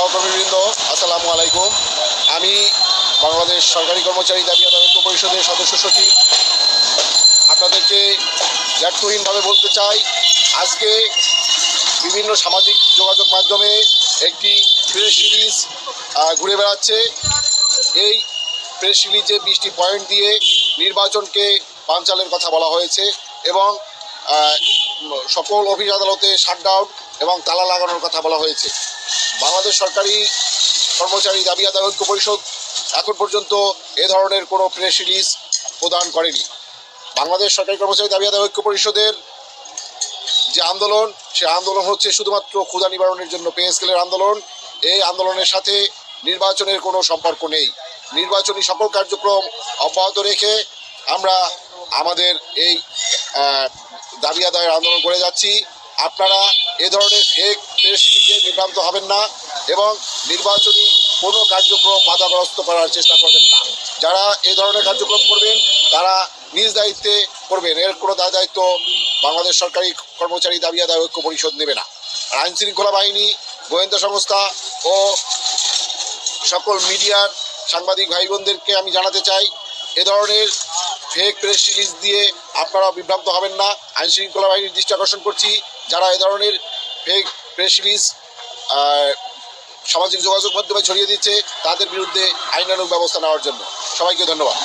সহকর্মীবৃন্দ, আসসালামু আলাইকুম। আমি বাংলাদেশ সরকারি কর্মচারী দাবি আদায় ঐক্য পরিষদের সদস্য সচিব। আপনাদেরকে ব্যর্থহীনভাবে বলতে চাই, আজকে বিভিন্ন সামাজিক যোগাযোগ মাধ্যমে একটি প্রেস রিলিজ ঘুরে বেড়াচ্ছে। এই প্রেস রিলিজে 20টি পয়েন্ট দিয়ে নির্বাচনকে বানচালের কথা বলা হয়েছে এবং সকল অফিস আদালতে শাটডাউন এবং তালা লাগানোর কথা বলা হয়েছে। বাংলাদেশ সরকারি কর্মচারী দাবি আদায় ঐক্য পরিষদ এখন পর্যন্ত এ ধরনের কোনো প্রেস রিলিজ প্রদান করেনি। বাংলাদেশ সরকারি কর্মচারী দাবি আদায় ঐক্য পরিষদের যে আন্দোলন, সে আন্দোলন হচ্ছে শুধুমাত্র ক্ষুধা নিবারণের জন্য পে স্কেলের আন্দোলন। এই আন্দোলনের সাথে নির্বাচনের কোনো সম্পর্ক নেই। নির্বাচনী সকল কার্যক্রম অব্যাহত রেখে আমরা আমাদের এই দাবি আদায়ের আন্দোলন করে যাচ্ছি। আপনারা এ ধরনের ফেক প্রেস রিলিজে বিভ্রান্ত হবেন না এবং নির্বাচনী কোনো কার্যক্রম বাধাগ্রস্ত করার চেষ্টা করবেন না। যারা এ ধরনের কার্যক্রম করবেন তারা নিজ দায়িত্বে করবেন, এর কোনো দায়িত্ব বাংলাদেশ সরকারি কর্মচারী দাবি আদায় ঐক্য পরিষদ নেবে না। আর আইন শৃঙ্খলা বাহিনী, গোয়েন্দা সংস্থা ও সকল মিডিয়ার সাংবাদিক ভাই বোনদেরকে আমি জানাতে চাই, এ ধরনের ফেক প্রেস রিলিজ দিয়ে আপনারা বিভ্রান্ত হবেন না। আইন শৃঙ্খলা বাহিনীর দৃষ্টি আকর্ষণ করছি, যারা এ ধরনের ফেক প্রেস রিলিজ সামাজিক যোগাযোগ মাধ্যমে ছড়িয়ে দিচ্ছে তাদের বিরুদ্ধে আইনানুগ ব্যবস্থা নেওয়ার জন্য। সবাইকে ধন্যবাদ।